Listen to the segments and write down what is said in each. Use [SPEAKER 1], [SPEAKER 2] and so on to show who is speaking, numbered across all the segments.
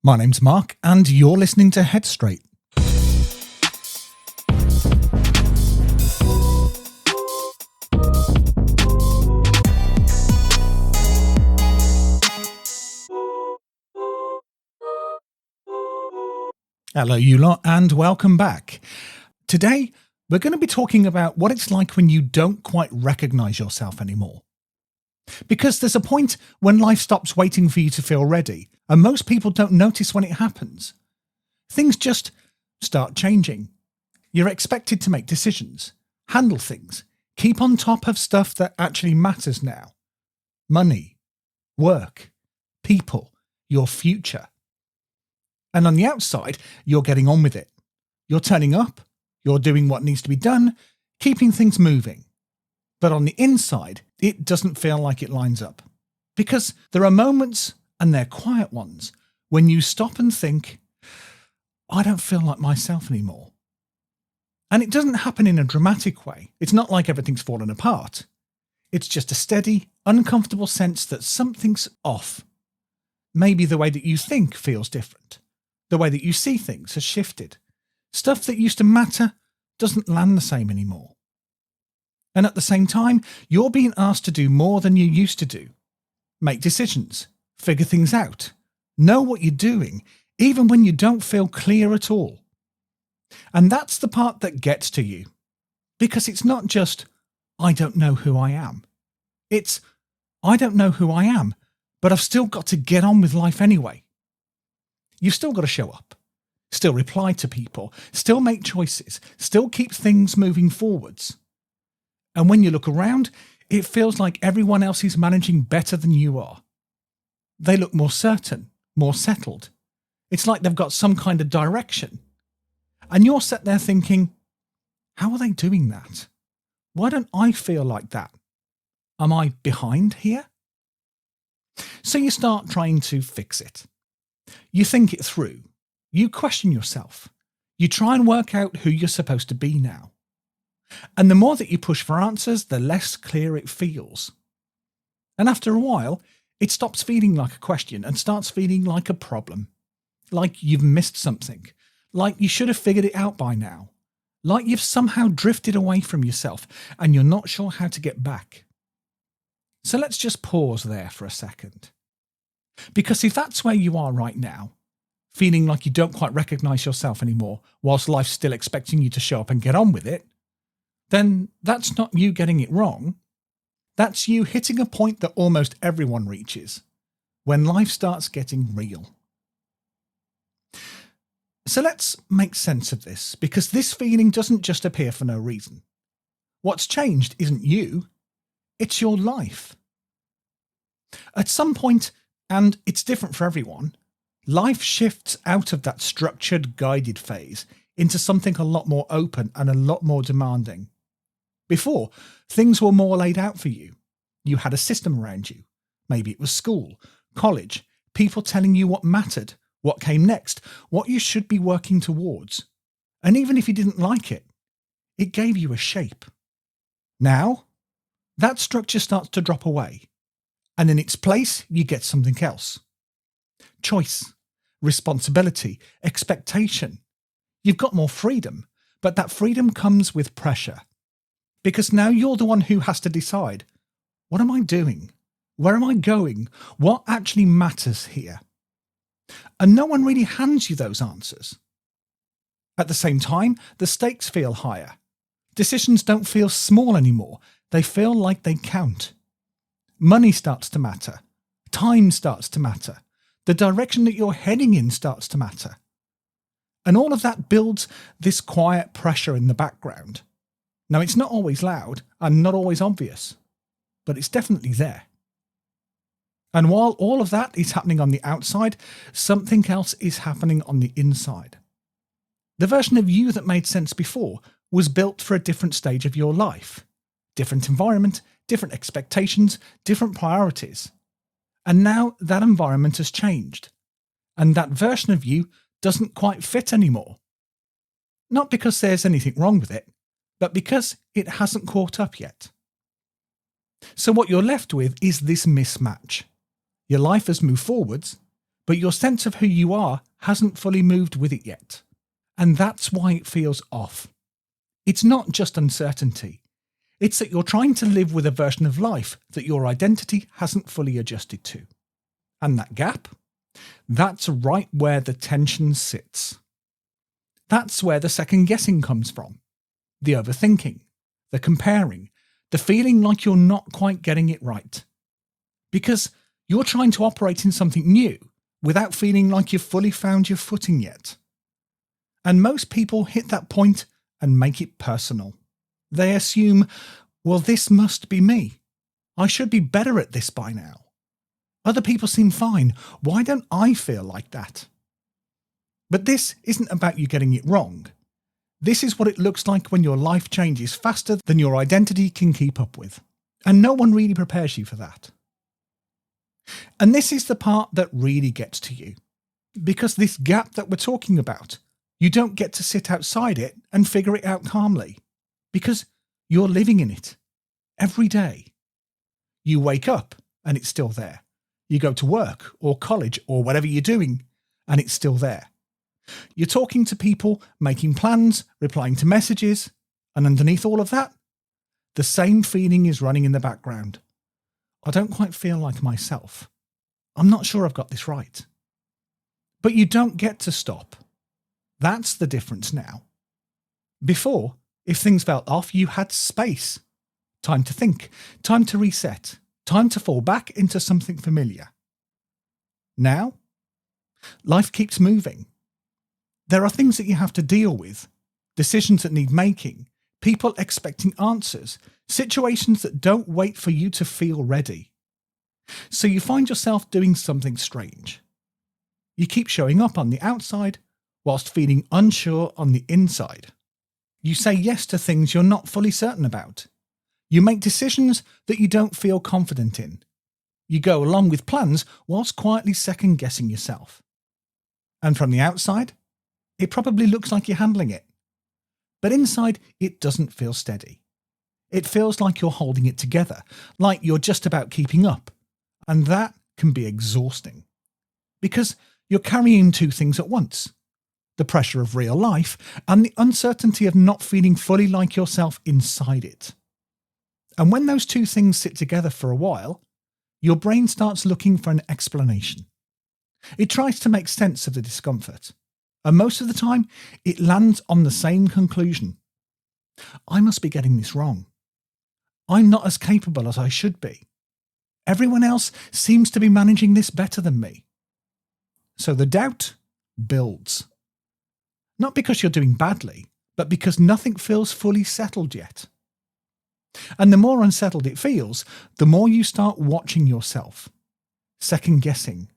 [SPEAKER 1] My name's Mark, and you're listening to Headstraight. Hello, you lot, and welcome back. Today, we're going to be talking about what it's like when you don't quite recognise yourself anymore. Because there's a point when life stops waiting for you to feel ready, and most people don't notice when it happens. Things just start changing. You're expected to make decisions, handle things, keep on top of stuff that actually matters now. Money, work, people, your future. And on the outside, you're getting on with it. You're turning up, you're doing what needs to be done, keeping things moving. But on the inside, it doesn't feel like it lines up. Because there are moments, and they're quiet ones, when you stop and think, I don't feel like myself anymore. And it doesn't happen in a dramatic way. It's not like everything's fallen apart. It's just a steady, uncomfortable sense that something's off. Maybe the way that you think feels different. The way that you see things has shifted. Stuff that used to matter doesn't land the same anymore. And at the same time, you're being asked to do more than you used to do. Make decisions, figure things out, know what you're doing, even when you don't feel clear at all. And that's the part that gets to you. Because it's not just, I don't know who I am. It's, I don't know who I am, but I've still got to get on with life anyway. You've still got to show up, still reply to people, still make choices, still keep things moving forwards. And when you look around, it feels like everyone else is managing better than you are. They look more certain, more settled. It's like they've got some kind of direction. And you're sat there thinking, how are they doing that? Why don't I feel like that? Am I behind here? So you start trying to fix it. You think it through. You question yourself. You try and work out who you're supposed to be now. And the more that you push for answers, the less clear it feels. And after a while, it stops feeling like a question and starts feeling like a problem. Like you've missed something. Like you should have figured it out by now. Like you've somehow drifted away from yourself and you're not sure how to get back. So let's just pause there for a second. Because if that's where you are right now, feeling like you don't quite recognise yourself anymore, whilst life's still expecting you to show up and get on with it, then that's not you getting it wrong. That's you hitting a point that almost everyone reaches, when life starts getting real. So let's make sense of this, because this feeling doesn't just appear for no reason. What's changed isn't you, it's your life. At some point, and it's different for everyone, life shifts out of that structured, guided phase into something a lot more open and a lot more demanding. Before, things were more laid out for you. You had a system around you. Maybe it was school, college, people telling you what mattered, what came next, what you should be working towards. And even if you didn't like it, it gave you a shape. Now, that structure starts to drop away. And in its place, you get something else. Choice, responsibility, expectation. You've got more freedom, but that freedom comes with pressure. Because now you're the one who has to decide, what am I doing? Where am I going? What actually matters here? And no one really hands you those answers. At the same time, the stakes feel higher. Decisions don't feel small anymore. They feel like they count. Money starts to matter. Time starts to matter. The direction that you're heading in starts to matter. And all of that builds this quiet pressure in the background. Now, it's not always loud and not always obvious, but it's definitely there. And while all of that is happening on the outside, something else is happening on the inside. The version of you that made sense before was built for a different stage of your life. Different environment, different expectations, different priorities. And now that environment has changed. And that version of you doesn't quite fit anymore. Not because there's anything wrong with it, but because it hasn't caught up yet. So what you're left with is this mismatch. Your life has moved forwards, but your sense of who you are hasn't fully moved with it yet. And that's why it feels off. It's not just uncertainty. It's that you're trying to live with a version of life that your identity hasn't fully adjusted to. And that gap? That's right where the tension sits. That's where the second guessing comes from. The overthinking, the comparing, the feeling like you're not quite getting it right. Because you're trying to operate in something new without feeling like you've fully found your footing yet. And most people hit that point and make it personal. They assume, well, this must be me. I should be better at this by now. Other people seem fine. Why don't I feel like that? But this isn't about you getting it wrong. This is what it looks like when your life changes faster than your identity can keep up with. And no one really prepares you for that. And this is the part that really gets to you. Because this gap that we're talking about, you don't get to sit outside it and figure it out calmly. Because you're living in it. Every day. You wake up and it's still there. You go to work or college or whatever you're doing and it's still there. You're talking to people, making plans, replying to messages, and underneath all of that, the same feeling is running in the background. I don't quite feel like myself. I'm not sure I've got this right. But you don't get to stop. That's the difference now. Before, if things felt off, you had space. Time to think, time to reset, time to fall back into something familiar. Now, life keeps moving. There are things that you have to deal with, decisions that need making, people expecting answers, situations that don't wait for you to feel ready. So you find yourself doing something strange. You keep showing up on the outside whilst feeling unsure on the inside. You say yes to things you're not fully certain about. You make decisions that you don't feel confident in. You go along with plans whilst quietly second-guessing yourself. And from the outside, it probably looks like you're handling it. But inside, it doesn't feel steady. It feels like you're holding it together, like you're just about keeping up. And that can be exhausting. Because you're carrying two things at once. The pressure of real life and the uncertainty of not feeling fully like yourself inside it. And when those two things sit together for a while, your brain starts looking for an explanation. It tries to make sense of the discomfort. And most of the time, it lands on the same conclusion. I must be getting this wrong. I'm not as capable as I should be. Everyone else seems to be managing this better than me. So the doubt builds. Not because you're doing badly, but because nothing feels fully settled yet. And the more unsettled it feels, the more you start watching yourself, second-guessing,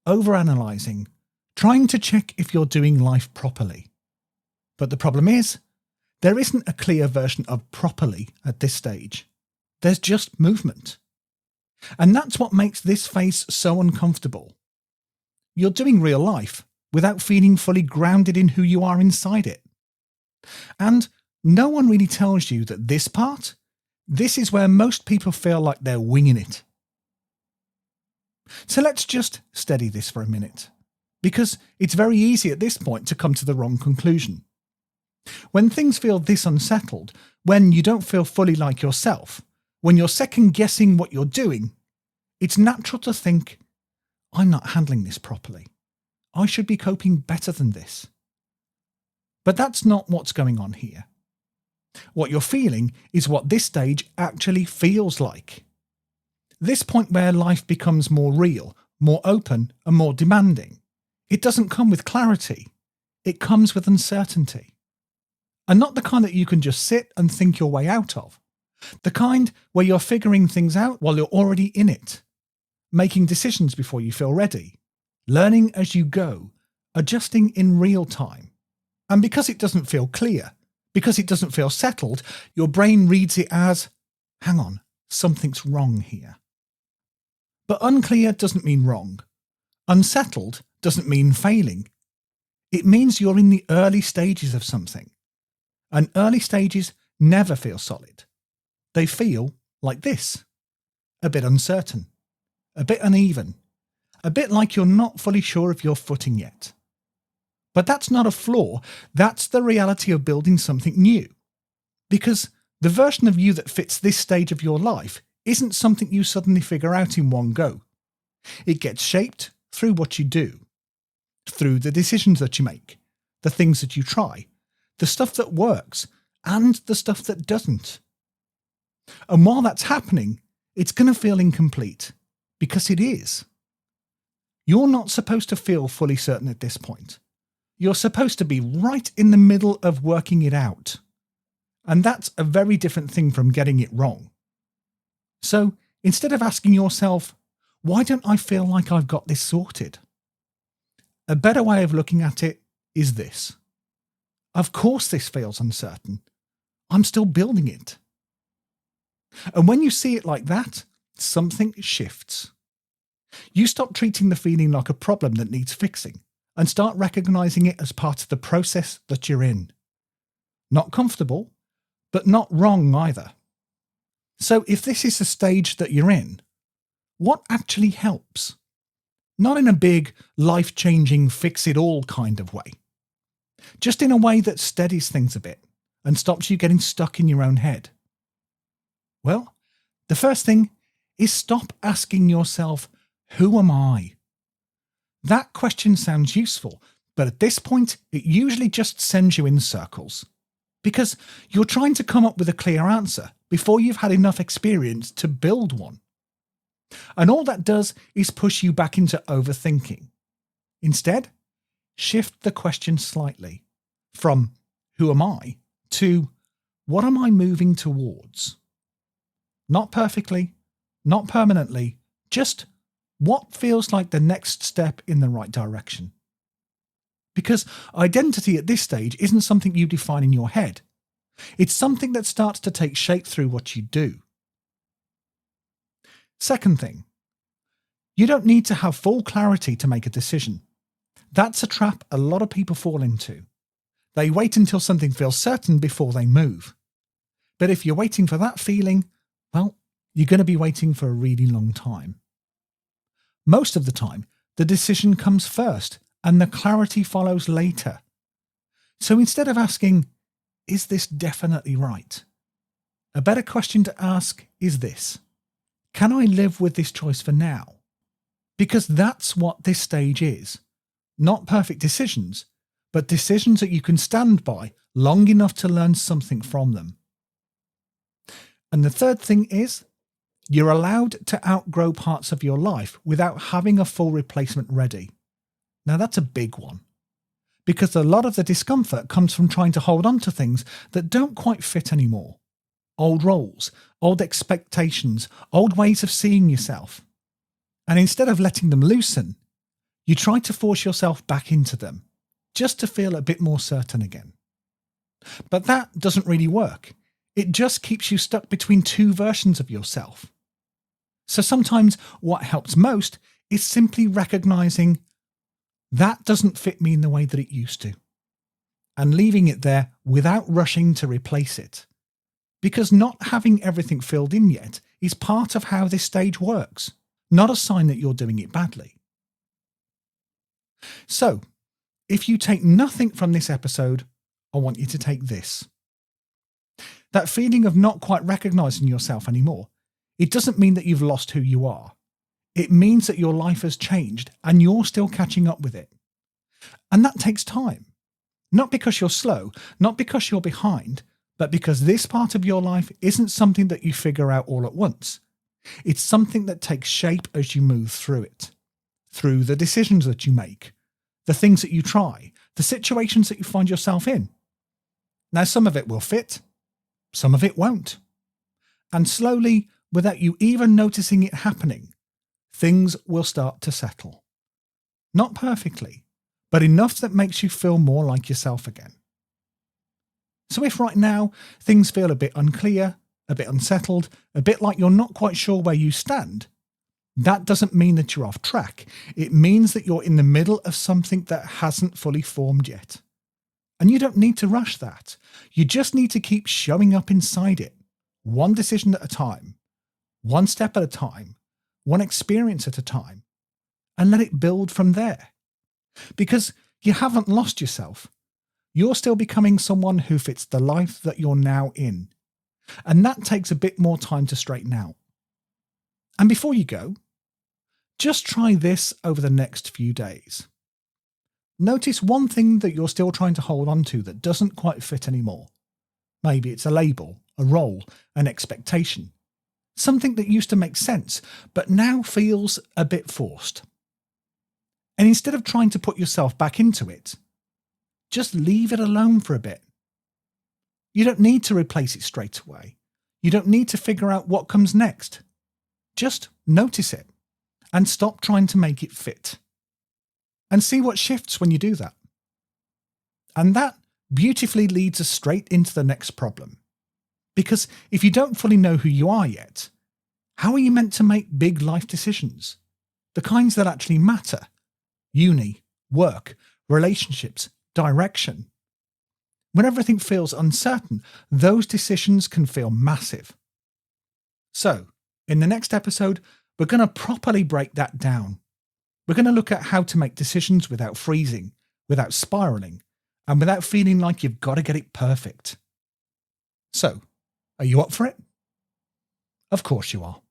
[SPEAKER 1] overanalyzing, trying to check if you're doing life properly. But the problem is, there isn't a clear version of properly at this stage. There's just movement. And that's what makes this phase so uncomfortable. You're doing real life without feeling fully grounded in who you are inside it. And no one really tells you that this part, this is where most people feel like they're winging it. So let's just steady this for a minute, because it's very easy at this point to come to the wrong conclusion. When things feel this unsettled, when you don't feel fully like yourself, when you're second-guessing what you're doing, it's natural to think, I'm not handling this properly. I should be coping better than this. But that's not what's going on here. What you're feeling is what this stage actually feels like. This point where life becomes more real, more open, and more demanding. It doesn't come with clarity. It comes with uncertainty. And not the kind that you can just sit and think your way out of. The kind where you're figuring things out while you're already in it. Making decisions before you feel ready. Learning as you go. Adjusting in real time. And because it doesn't feel clear, because it doesn't feel settled, your brain reads it as, hang on, something's wrong here. But unclear doesn't mean wrong. Unsettled doesn't mean failing. It means you're in the early stages of something. And early stages never feel solid. They feel like this. A bit uncertain. A bit uneven. a bit like you're not fully sure of your footing yet. But that's not a flaw, that's the reality of building something new. Because the version of you that fits this stage of your life isn't something you suddenly figure out in one go. It gets shaped through what you do, through the decisions that you make, the things that you try, the stuff that works, and the stuff that doesn't. And while that's happening, it's going to feel incomplete, because it is. You're not supposed to feel fully certain at this point. You're supposed to be right in the middle of working it out. And that's a very different thing from getting it wrong. So instead of asking yourself, why don't I feel like I've got this sorted? A better way of looking at it is this. Of course this feels uncertain. I'm still building it. And when you see it like that, something shifts. You stop treating the feeling like a problem that needs fixing and start recognizing it as part of the process that you're in. Not comfortable, but not wrong either. So if this is the stage that you're in, what actually helps? Not in a big, life-changing, fix-it-all kind of way. Just in a way that steadies things a bit and stops you getting stuck in your own head. Well, the first thing is stop asking yourself, who am I? That question sounds useful, but at this point, it usually just sends you in circles. Because you're trying to come up with a clear answer before you've had enough experience to build one. And all that does is push you back into overthinking. Instead, shift the question slightly from who am I to what am I moving towards? Not perfectly, not permanently, just what feels like the next step in the right direction. Because identity at this stage isn't something you define in your head. It's something that starts to take shape through what you do. Second thing, you don't need to have full clarity to make a decision. That's a trap a lot of people fall into. They wait until something feels certain before they move. But if you're waiting for that feeling, well, you're going to be waiting for a really long time. Most of the time, the decision comes first and the clarity follows later. So instead of asking, is this definitely right? A better question to ask is this: can I live with this choice for now? Because that's what this stage is. Not perfect decisions, but decisions that you can stand by long enough to learn something from them. And the third thing is, you're allowed to outgrow parts of your life without having a full replacement ready. Now that's a big one, because a lot of the discomfort comes from trying to hold on to things that don't quite fit anymore. Old roles, old expectations, old ways of seeing yourself. And instead of letting them loosen, you try to force yourself back into them, just to feel a bit more certain again. But that doesn't really work. It just keeps you stuck between two versions of yourself. So sometimes what helps most is simply recognizing that doesn't fit me in the way that it used to, and leaving it there without rushing to replace it. Because not having everything filled in yet is part of how this stage works, not a sign that you're doing it badly. So, if you take nothing from this episode, I want you to take this. That feeling of not quite recognizing yourself anymore, it doesn't mean that you've lost who you are. It means that your life has changed and you're still catching up with it. And that takes time. Not because you're slow, not because you're behind, but because this part of your life isn't something that you figure out all at once. It's something that takes shape as you move through it. Through the decisions that you make, the things that you try, the situations that you find yourself in. Now, some of it will fit, some of it won't. And slowly, without you even noticing it happening, things will start to settle. Not perfectly, but enough that makes you feel more like yourself again. So if right now things feel a bit unclear, a bit unsettled, a bit like you're not quite sure where you stand, that doesn't mean that you're off track. It means that you're in the middle of something that hasn't fully formed yet. And you don't need to rush that. You just need to keep showing up inside it, one decision at a time, one step at a time, one experience at a time, and let it build from there. Because you haven't lost yourself. You're still becoming someone who fits the life that you're now in. And that takes a bit more time to straighten out. And before you go, just try this over the next few days. Notice one thing that you're still trying to hold on to that doesn't quite fit anymore. Maybe it's a label, a role, an expectation. Something that used to make sense, but now feels a bit forced. And instead of trying to put yourself back into it, just leave it alone for a bit. You don't need to replace it straight away. You don't need to figure out what comes next. Just notice it and stop trying to make it fit. And see what shifts when you do that. And that beautifully leads us straight into the next problem. Because if you don't fully know who you are yet, how are you meant to make big life decisions? The kinds that actually matter. Uni, work, relationships, direction. When everything feels uncertain, those decisions can feel massive. So, in the next episode, we're going to properly break that down. We're going to look at how to make decisions without freezing, without spiraling, and without feeling like you've got to get it perfect. So, are you up for it? Of course you are.